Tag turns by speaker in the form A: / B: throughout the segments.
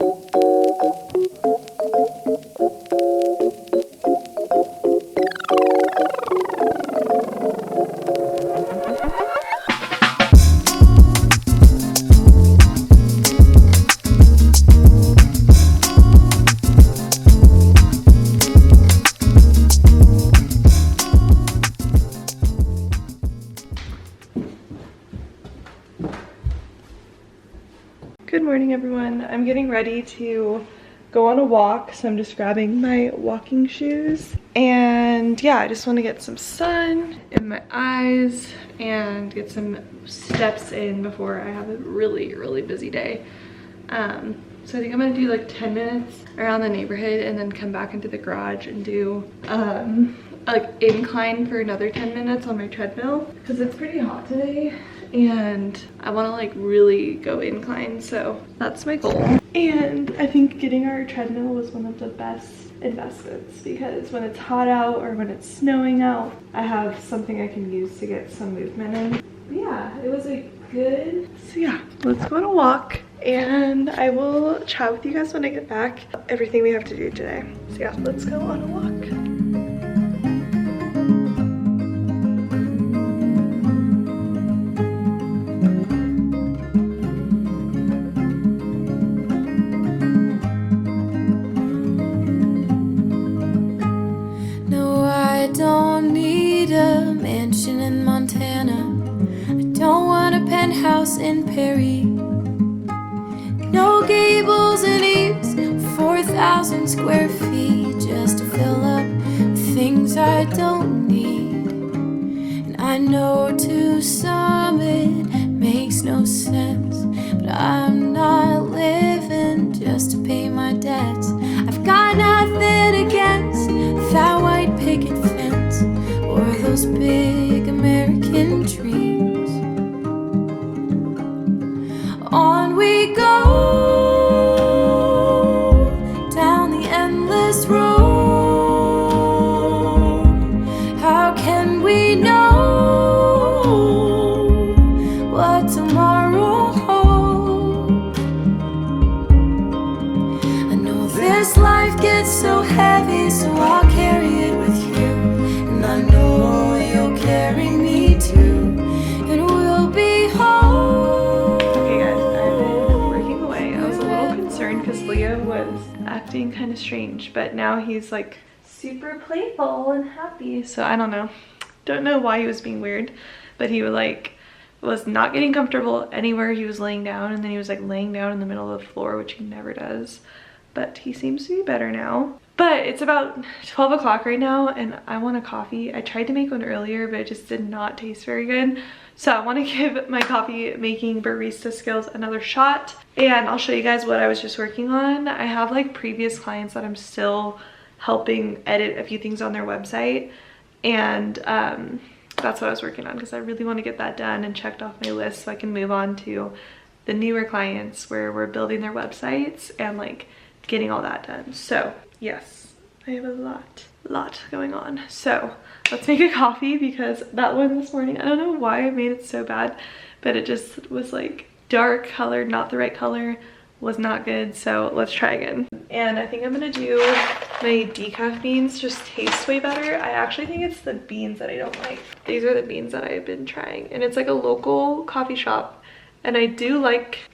A: Good morning, everyone. I'm getting ready to go on a walk, so I'm just grabbing my walking shoes. And yeah, I just want to get some sun in my eyes and get some steps in before I have a really busy day. So I think I'm gonna do like 10 minutes around the neighborhood and then come back into the garage and do like incline for another 10 minutes on my treadmill because it's pretty hot today and I want to like really go incline, so that's my goal. And I think getting our treadmill was one of the best investments because when it's hot out or when it's snowing out, I have something I can use to get some movement in. But yeah, it was a good, so yeah, let's go on a walk and I will chat with you guys when I get back. Everything we have to do today. So yeah, let's go on a walk.
B: House in Perry, no gables and eaves, 4,000 square feet just to fill up with things I don't need. And I know to some it makes no sense, but I'm not living just to pay my debts. I've got nothing against that white picket fence or those big American trees. On we go down the endless road. How can we know what tomorrow holds? I know this life gets so heavy, so I'll carry it with you. And I know you'll carry me too, and we'll be home.
A: Was acting kind of strange, but now he's like super playful and happy, so I don't know why he was being weird, but he was not getting comfortable anywhere he was laying down, and then he was like laying down in the middle of the floor, which he never does, but he seems to be better now. But it's about 12 o'clock right now and I want a coffee. I tried to make one earlier, but it just did not taste very good. So I want to give my coffee making barista skills another shot, and I'll show you guys what I was just working on. I have like previous clients that I'm still helping edit a few things on their website, and that's what I was working on because I really want to get that done and checked off my list so I can move on to the newer clients where we're building their websites and like getting all that done. So yes, I have a lot going on. So let's make a coffee because that one this morning, I don't know why I made it so bad, but it just was like dark colored, not the right color, was not good. So let's try again. And I think I'm gonna do my decaf beans, just taste way better. I actually think it's the beans that I don't like. These are the beans that I've been trying, and it's like a local coffee shop, and I do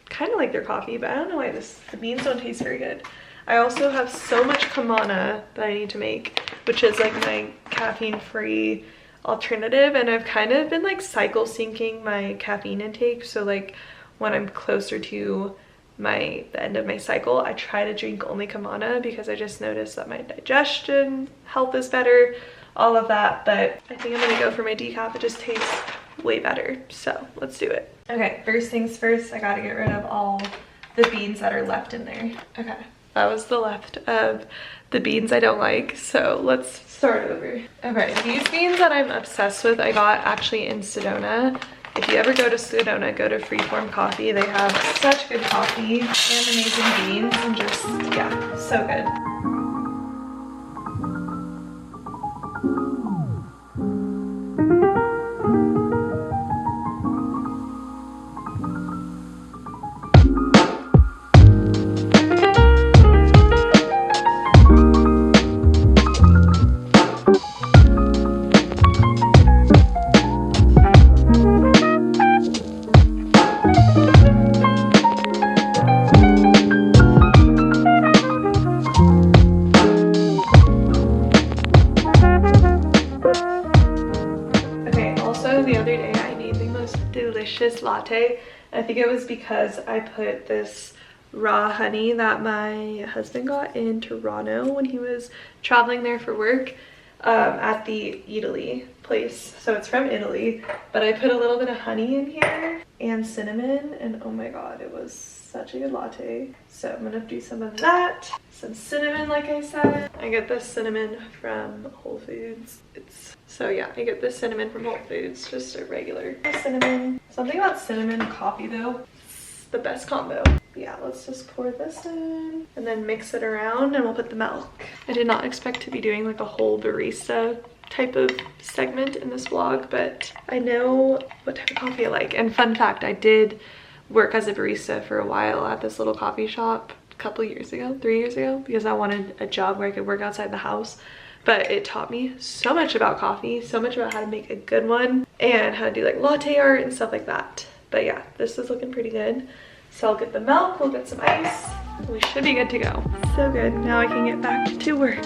A: kind of like their coffee, but I don't know why the beans don't taste very good. I also have so much Kamana that I need to make, which is like my caffeine-free alternative, and I've kind of been like cycle syncing my caffeine intake. So like when I'm closer to the end of my cycle, I try to drink only Kamana because I just noticed that my digestion health is better, all of that. But I think I'm gonna go for my decaf. It just tastes way better, so let's do it. Okay, first things first, I gotta get rid of all the beans that are left in there. Okay, that was the left of the beans I don't like, so let's start over. Okay, these beans that I'm obsessed with, I got actually in Sedona. If you ever go to Sedona, go to Freeform Coffee. They have such good coffee and amazing beans, and just, yeah, so good. iced latte. I think it was because I put this raw honey that my husband got in Toronto when he was traveling there for work at the Italy place. So it's from Italy, but I put a little bit of honey in here and cinnamon, and oh my god, it was such a good latte. So I'm gonna do some of that, some cinnamon like I said. I get this cinnamon from Whole Foods. So yeah, I get this cinnamon from Whole Foods, just a regular cinnamon. Something about cinnamon and coffee though, it's the best combo. Yeah, let's just pour this in and then mix it around and we'll put the milk. I did not expect to be doing like a whole barista type of segment in this vlog, but I know what type of coffee I like. And fun fact, I did work as a barista for a while at this little coffee shop a couple years ago, 3 years ago, because I wanted a job where I could work outside the house. But it taught me so much about coffee, so much about how to make a good one and how to do like latte art and stuff like that. But yeah, this is looking pretty good. So I'll get the milk, we'll get some ice, and we should be good to go. So good, now I can get back to work.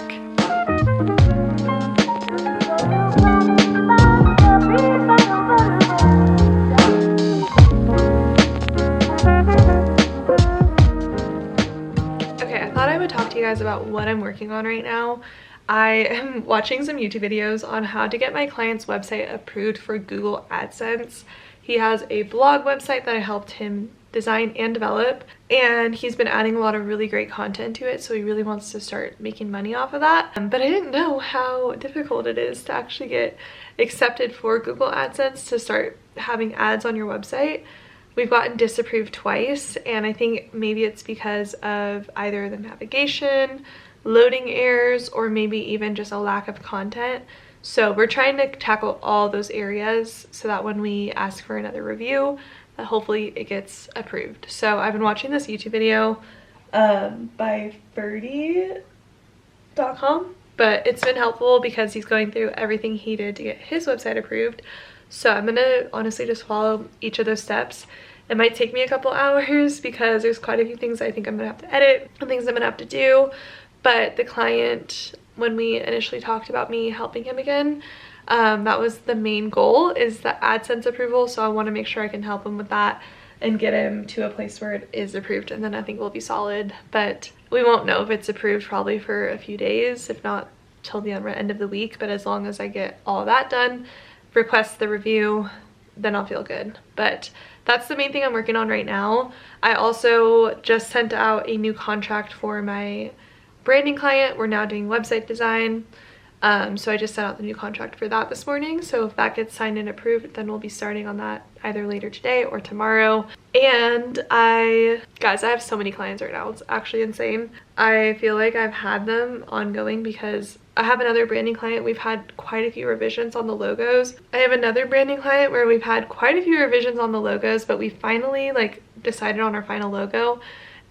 A: Okay, I thought I would talk to you guys about what I'm working on right now. I am watching some YouTube videos on how to get my client's website approved for Google AdSense. He has a blog website that I helped him design and develop, and he's been adding a lot of really great content to it, so he really wants to start making money off of that. But I didn't know how difficult it is to actually get accepted for Google AdSense to start having ads on your website. We've gotten disapproved twice, and I think maybe it's because of either the navigation, loading errors, or maybe even just a lack of content. So we're trying to tackle all those areas so that when we ask for another review, that hopefully it gets approved. So I've been watching this YouTube video by Birdie.com, but it's been helpful because he's going through everything he did to get his website approved. So I'm gonna honestly just follow each of those steps. It might take me a couple hours because there's quite a few things I think I'm gonna have to edit and things I'm gonna have to do. But the client, when we initially talked about me helping him again, that was the main goal, is the AdSense approval. So I want to make sure I can help him with that and get him to a place where it is approved, and then I think we'll be solid. But we won't know if it's approved probably for a few days, if not till the end of the week. But as long as I get all that done, request the review, then I'll feel good. But that's the main thing I'm working on right now. I also just sent out a new contract for my branding client. We're now doing website design. So I just sent out the new contract for that this morning. So if that gets signed and approved, then we'll be starting on that either later today or tomorrow. And guys, I have so many clients right now. It's actually insane. I feel like I've had them ongoing because I have another branding client. We've had quite a few revisions on the logos. I have another branding client where we've had quite a few revisions on the logos, but we finally like decided on our final logo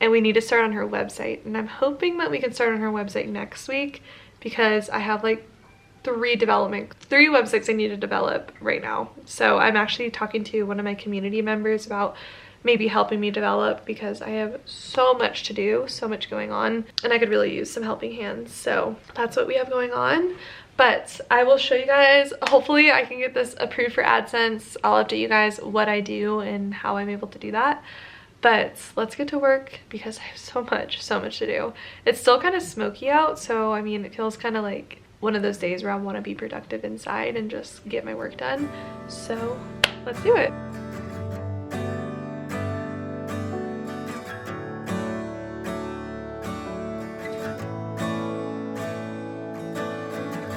A: and we need to start on her website. And I'm hoping that we can start on her website next week, because I have like three websites I need to develop right now. So I'm actually talking to one of my community members about maybe helping me develop, because I have so much to do, so much going on, and I could really use some helping hands. So that's what we have going on. But I will show you guys, hopefully I can get this approved for AdSense. I'll update you guys what I do and how I'm able to do that. But let's get to work because I have so much to do. It's still kind of smoky out, so I mean, it feels kind of like one of those days where I want to be productive inside and just get my work done. So let's do it.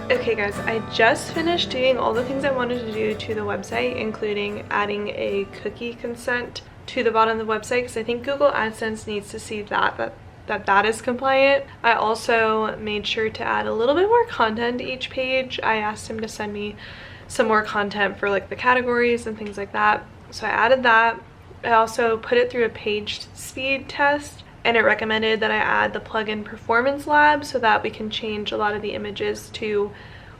A: Okay guys, I just finished doing all the things I wanted to do to the website, including adding a cookie consent to the bottom of the website, because I think Google AdSense needs to see that is compliant. I also made sure to add a little bit more content to each page. I asked him to send me some more content for like the categories and things like that. So I added that. I also put it through a page speed test, and it recommended that I add the plugin Performance Lab so that we can change a lot of the images to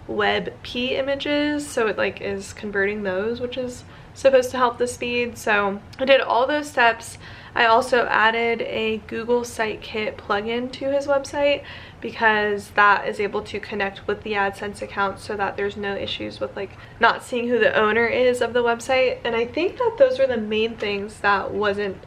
A: WebP images, so it like is converting those, which is supposed to help the speed. So I did all those steps. I also added a Google Sitekit plugin to his website because that is able to connect with the AdSense account so that there's no issues with like not seeing who the owner is of the website. And I think that those were the main things that wasn't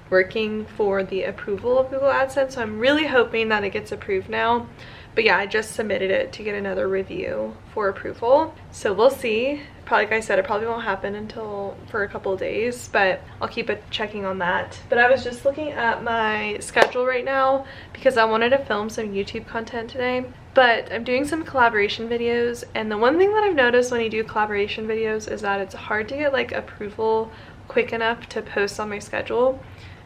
A: working for the approval of Google AdSense. So I'm really hoping that it gets approved now. But yeah, I just submitted it to get another review for approval. So we'll see. Probably, like I said, it probably won't happen until for a couple of days, but I'll keep checking on that. But I was just looking at my schedule right now because I wanted to film some YouTube content today. But I'm doing some collaboration videos, and the one thing that I've noticed when you do collaboration videos is that it's hard to get like approval quick enough to post on my schedule.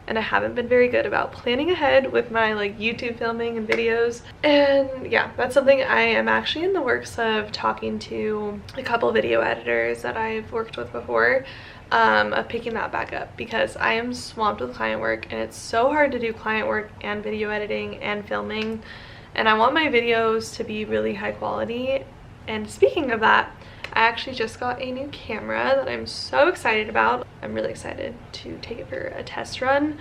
A: And I haven't been very good about planning ahead with my like YouTube filming and videos. And yeah, that's something I am actually in the works of talking to a couple video editors that I've worked with before, of picking that back up, because I am swamped with client work and it's so hard to do client work and video editing and filming. And I want my videos to be really high quality. And speaking of that, I actually just got a new camera that I'm so excited about. I'm really excited to take it for a test run.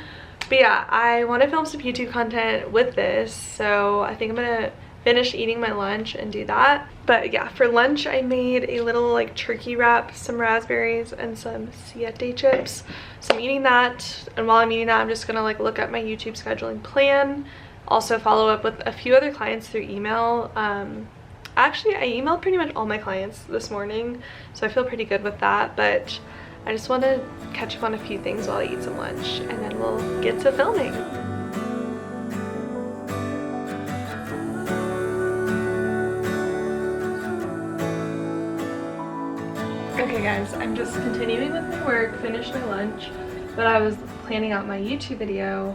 A: But yeah, I want to film some YouTube content with this, so I think I'm gonna finish eating my lunch and do that. But yeah, for lunch I made a little like turkey wrap, some raspberries, and some siete chips. So I'm eating that, and while I'm eating that, I'm just gonna like look at my YouTube scheduling plan. Also follow up with a few other clients through email. Actually, I emailed pretty much all my clients this morning, so I feel pretty good with that, but I just want to catch up on a few things while I eat some lunch, and then we'll get to filming. Okay guys, I'm just continuing with my work, finished my lunch, but I was planning out my YouTube video,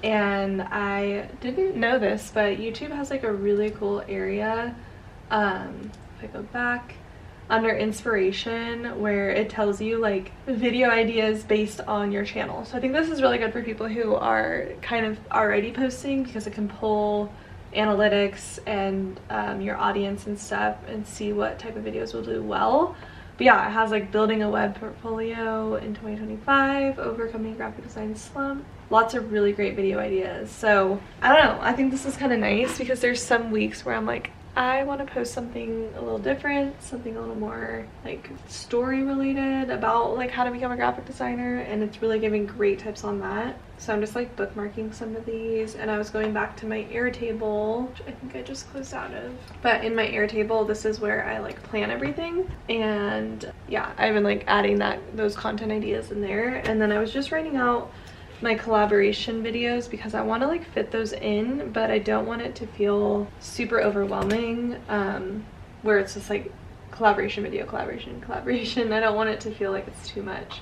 A: and I didn't know this, but YouTube has like a really cool area. If I go back under inspiration, where it tells you like video ideas based on your channel. So I think this is really good for people who are kind of already posting, because it can pull analytics and your audience and stuff and see what type of videos will do well. But yeah, it has like building a web portfolio in 2025, overcoming graphic design slump. Lots of really great video ideas. So I don't know, I think this is kind of nice because there's some weeks where I'm like, I want to post something a little different, something a little more like story related about like how to become a graphic designer, and it's really giving great tips on that. So I'm just like bookmarking some of these, and I was going back to my Airtable, which I think I just closed out of. But in my Airtable, this is where I like plan everything, and yeah, I've been like adding those content ideas in there. And then I was just writing out my collaboration videos because I want to like fit those in, but I don't want it to feel super overwhelming, where it's just like collaboration video, collaboration. I don't want it to feel like it's too much.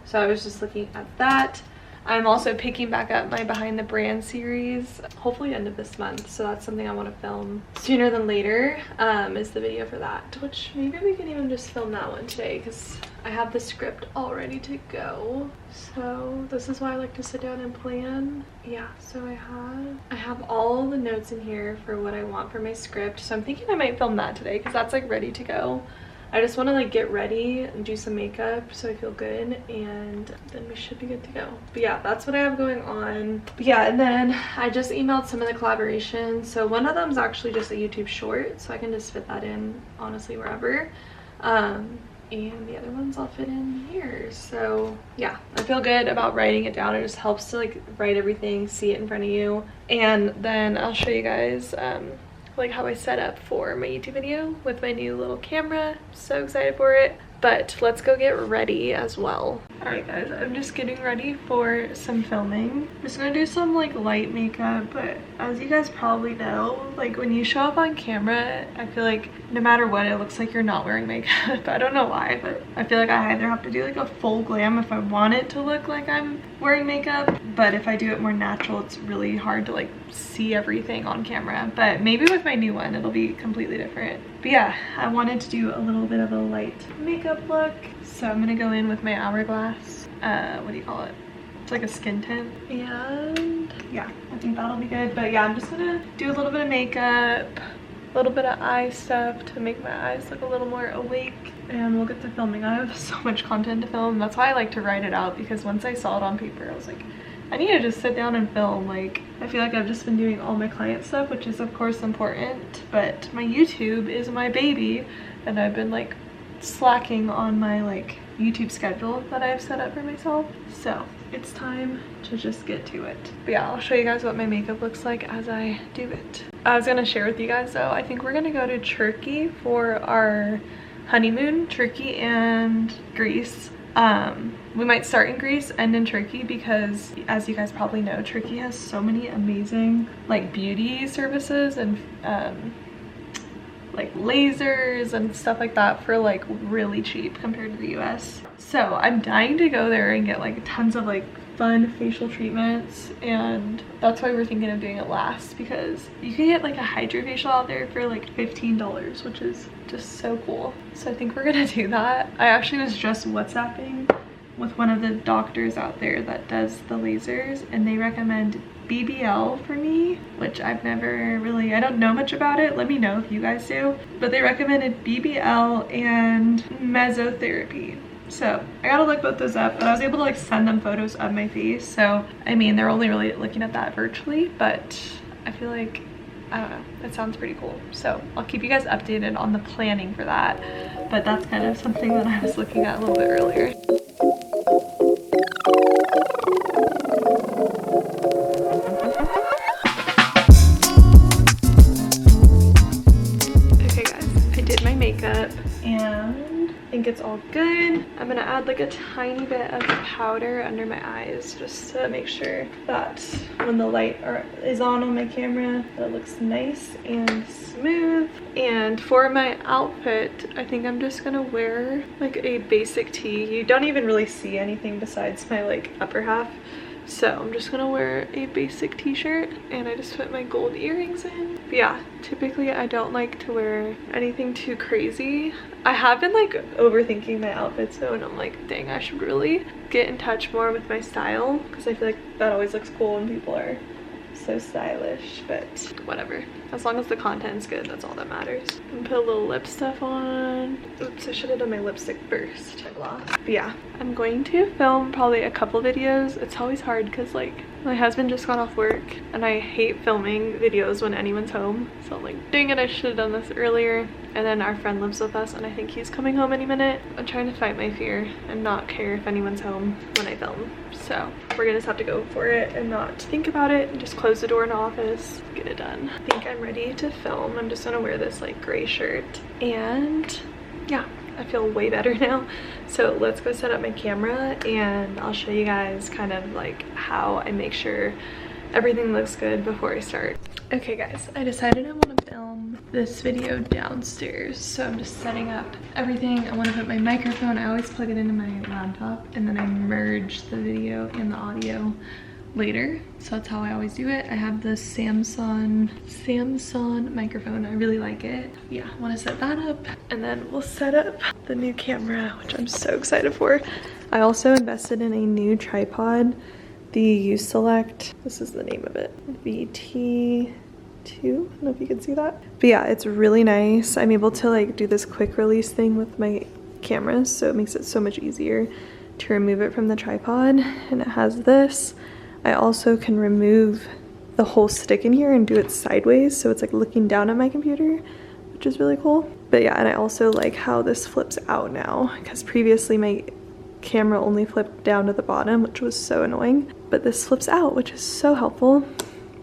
A: So I was just looking at that. I'm also picking back up my Behind the Brand series, hopefully end of this month. So that's something I want to film sooner than later, is the video for that, which maybe we can even just film that one today because I have the script all ready to go. So this is why I like to sit down and plan. Yeah, so I have all the notes in here for what I want for my script. So I'm thinking I might film that today because that's like ready to go. I just want to like get ready and do some makeup so I feel good, and then we should be good to go. But yeah, that's what I have going on. But yeah, and then I just emailed some of the collaborations. So one of them is actually just a YouTube short, so I can just fit that in honestly wherever. And the other ones I'll fit in here. So yeah, I feel good about writing it down. It just helps to like write everything, see it in front of you. And then I'll show you guys like how I set up for my YouTube video with my new little camera. So excited for it. But let's go get ready as well. Alright guys, I'm just getting ready for some filming. I'm just gonna do some like light makeup, but as you guys probably know, like when you show up on camera, I feel like no matter what, it looks like you're not wearing makeup. I don't know why, but I feel like I either have to do like a full glam if I want it to look like I'm wearing makeup, but if I do it more natural, it's really hard to like see everything on camera. But maybe with my new one, it'll be completely different. But yeah, I wanted to do a little bit of a light makeup look, so I'm gonna go in with my Hourglass, what do you call it? It's like a skin tint, and yeah, I think that'll be good. But yeah, I'm just gonna do a little bit of makeup, a little bit of eye stuff to make my eyes look a little more awake, and we'll get to filming. I have so much content to film. That's why I like to write it out, because once I saw it on paper, I was like, I need to just sit down and film. Like, I feel like I've just been doing all my client stuff, which is of course important, but my YouTube is my baby, and I've been like slacking on my like YouTube schedule that I've set up for myself. So it's time to just get to it. But yeah, I'll show you guys what my makeup looks like as I do it. I was gonna share with you guys though, I think we're gonna go to Turkey for our honeymoon. Turkey and Greece. We might start in Greece, end in Turkey, because as you guys probably know, Turkey has so many amazing like beauty services and like lasers and stuff like that for like really cheap compared to the US. So I'm dying to go there and get like tons of like fun facial treatments, and that's why we're thinking of doing it last, because you can get like a hydrofacial out there for like $15, which is just so cool. So I think we're gonna do that. I actually was just WhatsApping with one of the doctors out there that does the lasers, and they recommend BBL for me, which I've never really, I don't know much about it. Let me know if you guys do. But they recommended BBL and mesotherapy. So I gotta look both those up, but I was able to like send them photos of my face. So I mean, they're only really looking at that virtually, but I feel like, I don't know, it sounds pretty cool. So I'll keep you guys updated on the planning for that. But that's kind of something that I was looking at a little bit earlier. Okay guys, I did my makeup and I think it's all good. I'm gonna add like a tiny bit of powder under my eyes just to make sure that when the light is on my camera, that it looks nice and smooth. And for my outfit, I think I'm just gonna wear like a basic tee. You don't even really see anything besides my like upper half. So I'm just gonna wear a basic t-shirt, and I just put my gold earrings in. But yeah, typically I don't like to wear anything too crazy. I have been like overthinking my outfits though, and I'm like, dang, I should really get in touch more with my style, because I feel like that always looks cool when people are so stylish. But whatever, as long as the content's good, that's all that matters. And put a little lip stuff on. Oops, I should have done my lipstick first. But yeah, I'm going to film probably a couple videos. It's always hard because like my husband just got off work, and I hate filming videos when anyone's home. So I'm like, dang it, I should have done this earlier. And then our friend lives with us, and I think he's coming home any minute. I'm trying to fight my fear and not care if anyone's home when I film. So we're gonna just have to go for it and not think about it and just close the door in the office, get it done. I think I'm ready to film. I'm just gonna wear this like gray shirt, and yeah, I feel way better now. So let's go set up my camera, and I'll show you guys kind of like how I make sure everything looks good before I start. Okay guys, I decided I want to film this video downstairs, so I'm just setting up everything. I want to put my microphone, I always plug it into my laptop, and then I merge the video and the audio later. So that's how I always do it. I have the Samsung microphone. I really like it. Yeah, I want to set that up, and then we'll set up the new camera, which I'm so excited for. I also invested in a new tripod, the Uselect, this is the name of it, VT2. I don't know if you can see that, but yeah, it's really nice. I'm able to like do this quick release thing with my camera, so it makes it so much easier to remove it from the tripod. And it has this. I also can remove the whole stick in here and do it sideways, so it's like looking down at my computer, which is really cool. But yeah, and I also like how this flips out now, because previously my camera only flipped down to the bottom, which was so annoying, but this flips out, which is so helpful.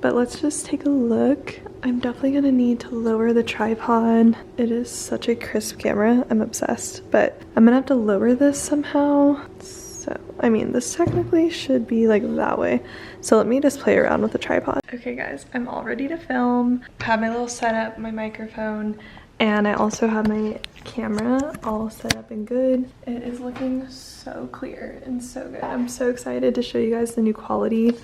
A: But let's just take a look. I'm definitely gonna need to lower the tripod. It is such a crisp camera, I'm obsessed, but I'm gonna have to lower this somehow. So, I mean, this technically should be like that way. So let me just play around with the tripod. Okay guys, I'm all ready to film. I have my little setup, my microphone, and I also have my camera all set up and good. It is looking so clear and so good. I'm so excited to show you guys the new quality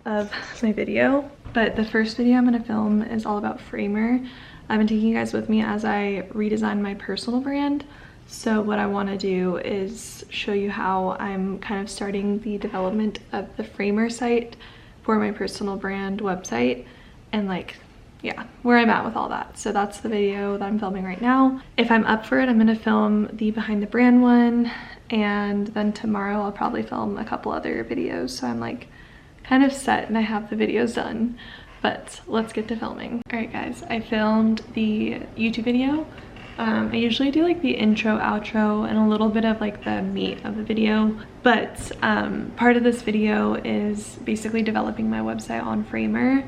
A: of my video. But the first video I'm gonna film is all about Framer. I've been taking you guys with me as I redesign my personal brand. So what I wanna do is show you how I'm kind of starting the development of the Framer site for my personal brand website, and like yeah, where I'm at with all that. So that's the video that I'm filming right now. If I'm up for it, I'm gonna film the behind the brand one, and then tomorrow I'll probably film a couple other videos. So I'm like kind of set and I have the videos done, but let's get to filming. All right guys, I filmed the YouTube video. I usually do like the intro, outro, and a little bit of like the meat of the video, but part of this video is basically developing my website on Framer,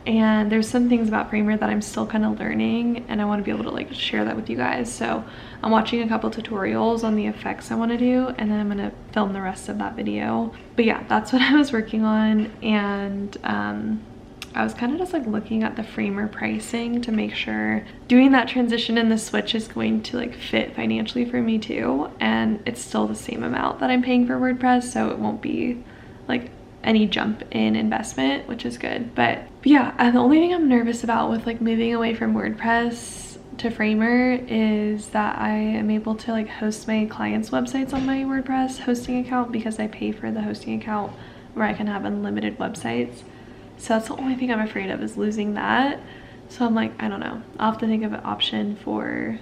A: and there's some things about Framer that I'm still kind of learning, and I want to be able to like share that with you guys. So I'm watching a couple tutorials on the effects I want to do, and then I'm gonna film the rest of that video. But yeah, that's what I was working on, and I was kind of just like looking at the Framer pricing to make sure doing that transition in the switch is going to like fit financially for me too. And it's still the same amount that I'm paying for WordPress, so it won't be like any jump in investment, which is good. But yeah, the only thing I'm nervous about with like moving away from WordPress to Framer is that I am able to like host my clients' websites on my WordPress hosting account, because I pay for the hosting account where I can have unlimited websites. So that's the only thing I'm afraid of, is losing that. So I'm like, I don't know. I'll have to think of an option for,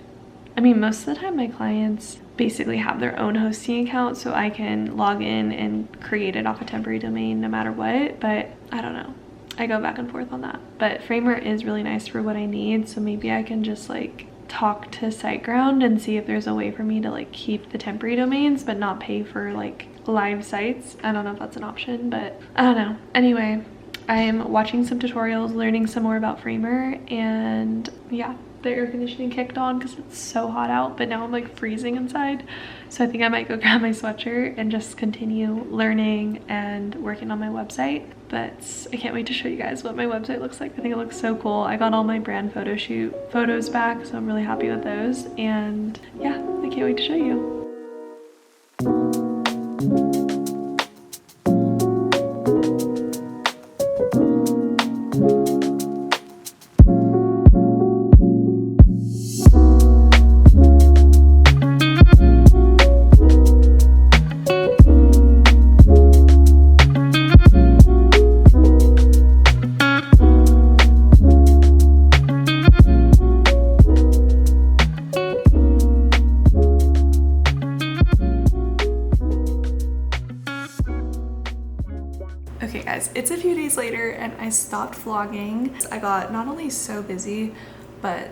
A: I mean, most of the time my clients basically have their own hosting account, so I can log in and create it off a temporary domain no matter what. But I don't know. I go back and forth on that. But Framer is really nice for what I need. So maybe I can just like talk to SiteGround and see if there's a way for me to like keep the temporary domains but not pay for like live sites. I don't know if that's an option, but I don't know. Anyway, I'm watching some tutorials, learning some more about Framer, and yeah, the air conditioning kicked on because it's so hot out, but now I'm like freezing inside. So I think I might go grab my sweatshirt and just continue learning and working on my website. But I can't wait to show you guys what my website looks like. I think it looks so cool. I got all my brand photo shoot photos back, so I'm really happy with those. And yeah, I can't wait to show you. Okay guys, it's a few days later and I stopped vlogging. I got not only so busy, but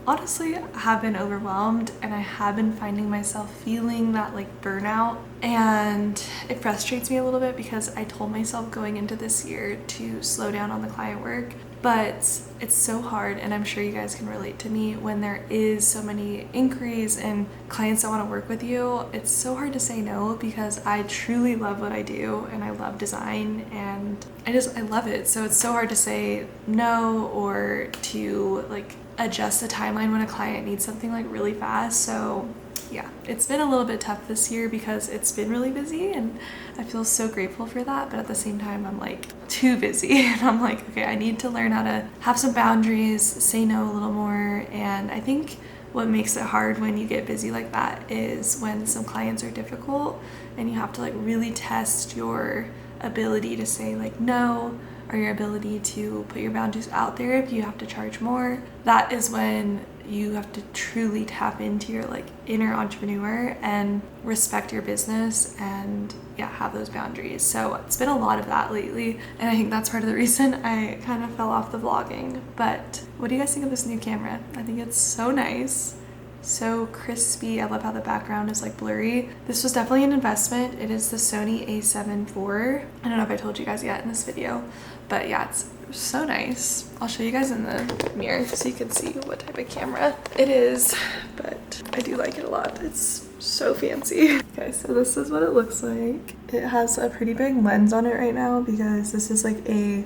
A: honestly I have been overwhelmed, and I have been finding myself feeling that like burnout, and it frustrates me a little bit because I told myself going into this year to slow down on the client work, but it's so hard, and I'm sure you guys can relate to me when there is so many inquiries and clients that want to work with you. It's so hard to say no because I truly love what I do and I love design and I love it. So it's so hard to say no or to like adjust the timeline when a client needs something like really fast. So yeah, it's been a little bit tough this year because it's been really busy, and I feel so grateful for that, but at the same time I'm like too busy and I'm like, okay, I need to learn how to have some boundaries, say no a little more. And I think what makes it hard when you get busy like that is when some clients are difficult and you have to like really test your ability to say like no, or your ability to put your boundaries out there if you have to charge more. That is when you have to truly tap into your like inner entrepreneur and respect your business and yeah, have those boundaries. So it's been a lot of that lately, and I think that's part of the reason I kind of fell off the vlogging. But what do you guys think of this new camera? I think it's so nice, so crispy. I love how the background is like blurry. This was definitely an investment. It is the Sony a7 IV. I don't know if I told you guys yet in this video, but yeah, it's so nice. I'll show you guys in the mirror so you can see what type of camera it is, but I do like it a lot. It's so fancy. Okay, so this is what it looks like. It has a pretty big lens on it right now because this is like a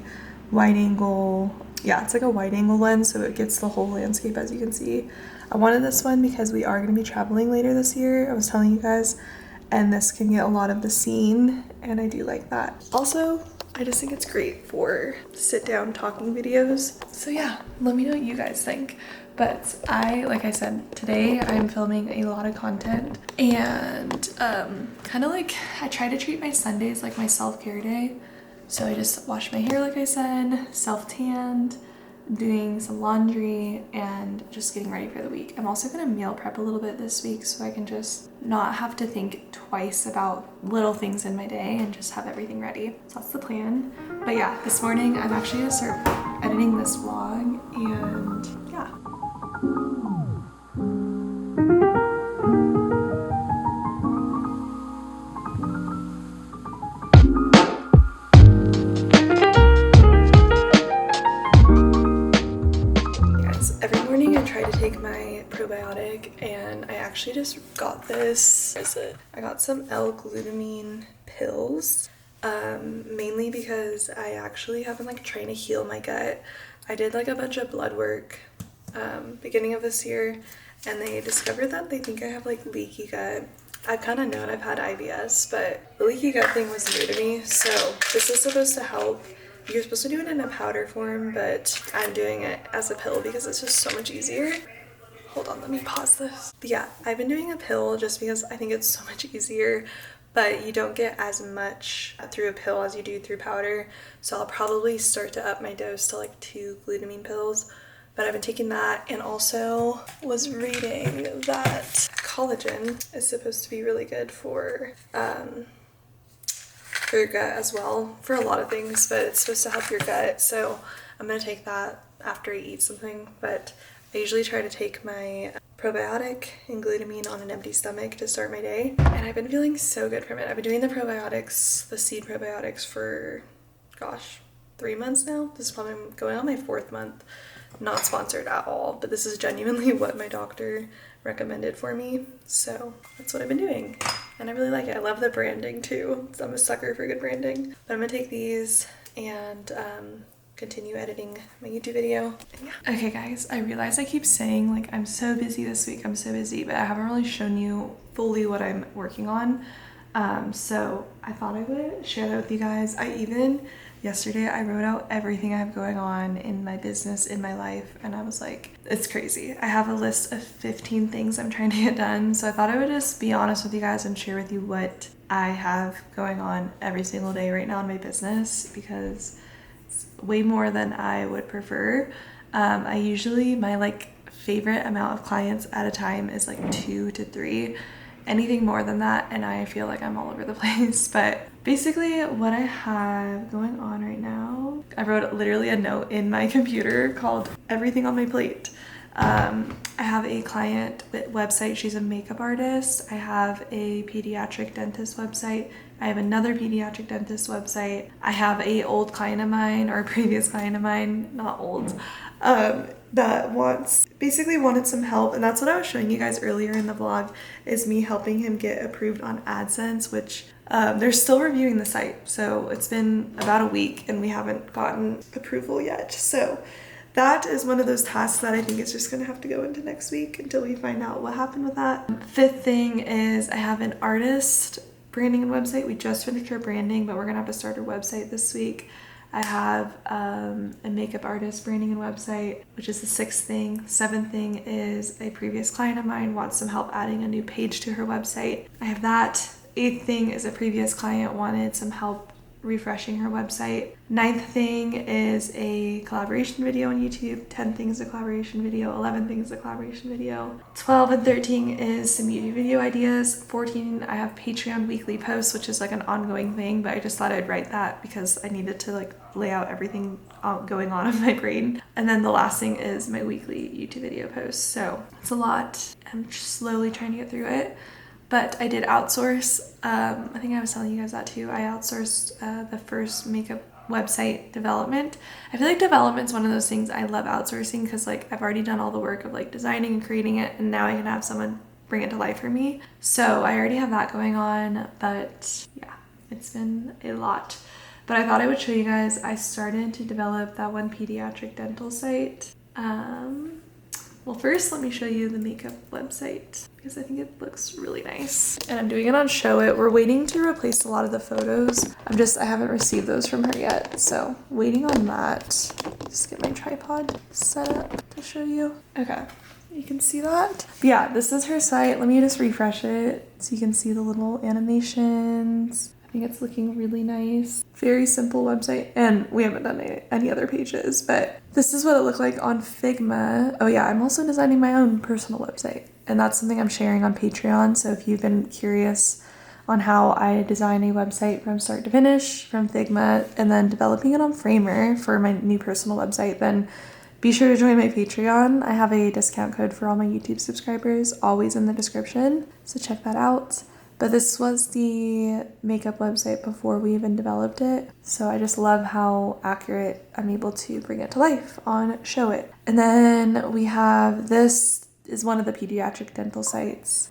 A: wide angle. Yeah, it's like a wide angle lens, so it gets the whole landscape, as you can see. I wanted this one because we are going to be traveling later this year, I was telling you guys, and this can get a lot of the scene, and I do like that. Also, I just think it's great for sit down talking videos. So yeah, let me know what you guys think. But like I said, today I'm filming a lot of content, and kind of like I try to treat my Sundays like my self-care day. So I just washed my hair like I said, self-tanned, doing some laundry, and just getting ready for the week. I'm also gonna meal prep a little bit this week so I can just not have to think twice about little things in my day and just have everything ready. So that's the plan. But yeah, this morning I'm actually gonna start editing this vlog, and yeah. Every morning I try to take my probiotic, and I actually just got this. What is it? I got some L-glutamine pills, mainly because I actually have been like trying to heal my gut. I did like a bunch of blood work beginning of this year, and they discovered that they think I have like leaky gut. I've kind of known I've had IBS, but the leaky gut thing was new to me, so this is supposed to help. You're supposed to do it in a powder form, but I'm doing it as a pill because it's just so much easier. Hold on, let me pause this. But yeah, I've been doing a pill just because I think it's so much easier, but you don't get as much through a pill as you do through powder. So I'll probably start to up my dose to like 2 glutamine pills, but I've been taking that, and also was reading that collagen is supposed to be really good for your gut as well, for a lot of things, but it's supposed to help your gut. So I'm gonna take that after I eat something, but I usually try to take my probiotic and glutamine on an empty stomach to start my day, and I've been feeling so good from it. I've been doing the probiotics, the seed probiotics, for gosh, 3 months now. This is probably going on my 4th month. Not sponsored at all, but this is genuinely what my doctor recommended for me, so that's what I've been doing, and I really like it. I love the branding too, so I'm a sucker for good branding. But I'm gonna take these and continue editing my YouTube video. And yeah. Okay guys, I realize I keep saying like I'm so busy this week, I'm so busy, but I haven't really shown you fully what I'm working on. So I thought I would share that with you guys. Yesterday I wrote out everything I have going on in my business, in my life, and I was like, it's crazy. I have a list of 15 things I'm trying to get done, so I thought I would just be honest with you guys and share with you what I have going on every single day right now in my business, because it's way more than I would prefer. My like favorite amount of clients at a time is like 2 to 3. Anything more than that and I feel like I'm all over the place. But basically what I have going on right now, I wrote literally a note in my computer called everything on my plate. I have a client website. She's a makeup artist. I have a pediatric dentist website. I have another pediatric dentist website. I have a old client of mine, or a previous client of mine, not old, that basically wanted some help, and that's what I was showing you guys earlier in the vlog, is me helping him get approved on AdSense, which they're still reviewing the site, so it's been about a week and we haven't gotten approval yet. So that is one of those tasks that I think is just gonna have to go into next week until we find out what happened with that. 5th thing is I have an artist branding and website. We just finished our branding, but we're gonna have to start our website this week. I have a makeup artist branding and website, which is the 6th thing. 7th thing is a previous client of mine wants some help adding a new page to her website. I have that. 8th thing is a previous client wanted some help refreshing her website. 9th thing is a collaboration video on YouTube. 10th thing is a collaboration video. 11th thing is a collaboration video. 12 and 13 is some YouTube video ideas. 14, I have Patreon weekly posts, which is like an ongoing thing, but I just thought I'd write that because I needed to like lay out everything going on in my brain. And then the last thing is my weekly YouTube video posts. So it's a lot. I'm just slowly trying to get through it. But I did outsource, I think I was telling you guys that too. I outsourced the first makeup website development. I feel like development's one of those things I love outsourcing because like I've already done all the work of like designing and creating it, and now I can have someone bring it to life for me. So I already have that going on, but yeah, it's been a lot. But I thought I would show you guys, I started to develop that one pediatric dental site. Well, first let me show you the makeup website because I think it looks really nice. And I'm doing it on Show It. We're waiting to replace a lot of the photos. I haven't received those from her yet. So waiting on that. Just get my tripod set up to show you. Okay, you can see that. But yeah, this is her site. Let me just refresh it so you can see the little animations. I think it's looking really nice. Very simple website, and we haven't done any other pages, but this is what it looked like on Figma. Oh yeah, I'm also designing my own personal website, and that's something I'm sharing on Patreon. So if you've been curious on how I design a website from start to finish from Figma and then developing it on Framer for my new personal website, then be sure to join my Patreon. I have a discount code for all my YouTube subscribers, always in the description, so check that out. But this was the makeup website before we even developed it, so I just love how accurate I'm able to bring it to life on Show It. And then we have, this is one of the pediatric dental sites.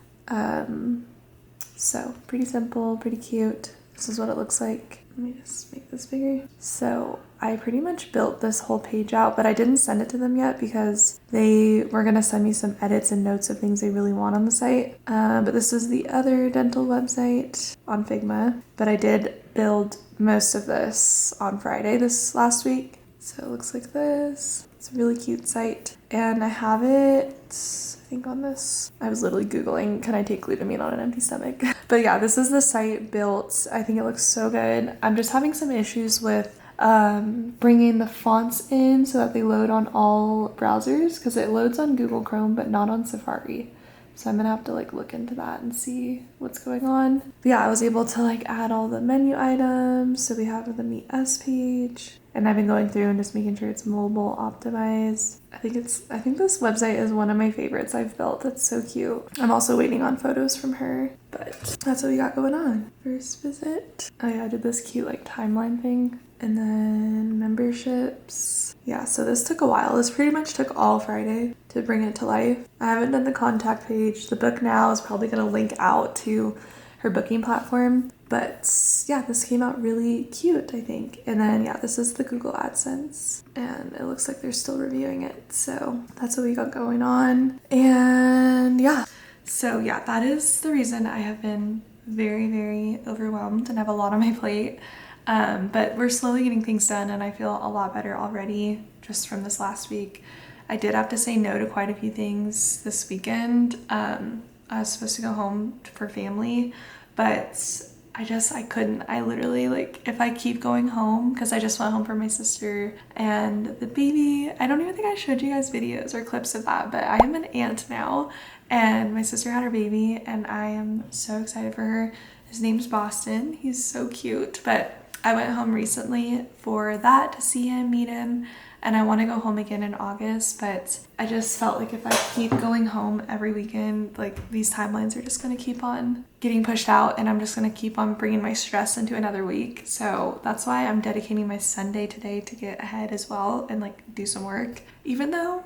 A: So pretty simple, pretty cute. This is what it looks like. Let me just make this bigger. So I pretty much built this whole page out, but I didn't send it to them yet because they were gonna send me some edits and notes of things they really want on the site. But this is the other dental website on Figma, but I did build most of this on Friday this last week. So it looks like this. It's a really cute site, and I have it, I think, on this. I was literally Googling, can I take glutamine on an empty stomach? But yeah, this is the site built. I think it looks so good. I'm just having some issues with bringing the fonts in so that they load on all browsers, because it loads on Google Chrome but not on Safari. So I'm gonna have to like look into that and see what's going on. But yeah, I was able to like add all the menu items. So we have the Meet Us page, and I've been going through and just making sure it's mobile optimized. I think this website is one of my favorites I've built. It's so cute. I'm also waiting on photos from her, but that's what we got going on. First visit. Oh yeah, I did this cute like timeline thing. And then memberships. Yeah, so this took a while. This pretty much took all Friday to bring it to life. I haven't done the contact page. The book now is probably going to link out to her booking platform. But yeah, this came out really cute, I think. And then yeah, this is the Google AdSense, and it looks like they're still reviewing it. So that's what we got going on. And yeah, so yeah, that is the reason I have been very, very overwhelmed and have a lot on my plate. But we're slowly getting things done, and I feel a lot better already just from this last week. I did have to say no to quite a few things this weekend. I was supposed to go home for family, but I couldn't. I literally, like, if I keep going home, because I just went home for my sister and the baby. I don't even think I showed you guys videos or clips of that, but I am an aunt now, and my sister had her baby, and I am so excited for her. His name's Boston. He's so cute, but I went home recently for that to see him, meet him, and I want to go home again in August, but I just felt like if I keep going home every weekend, like, these timelines are just going to keep on getting pushed out, and I'm just going to keep on bringing my stress into another week. So that's why I'm dedicating my Sunday today to get ahead as well and like do some work. Even though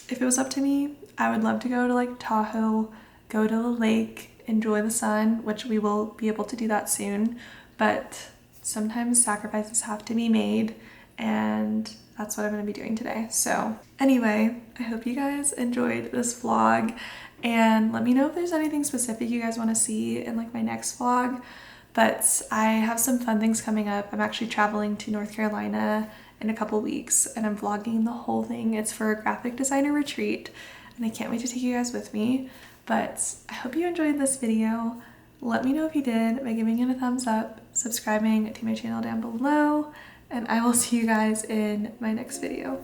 A: if it was up to me, I would love to go to like Tahoe, go to the lake, enjoy the sun, which we will be able to do that soon, but sometimes sacrifices have to be made, and that's what I'm going to be doing today. So anyway, I hope you guys enjoyed this vlog, and let me know if there's anything specific you guys want to see in like my next vlog. But I have some fun things coming up. I'm actually traveling to North Carolina in a couple weeks, and I'm vlogging the whole thing. It's for a graphic designer retreat, and I can't wait to take you guys with me. But I hope you enjoyed this video. Let me know if you did by giving it a thumbs up, subscribing to my channel down below, and I will see you guys in my next video.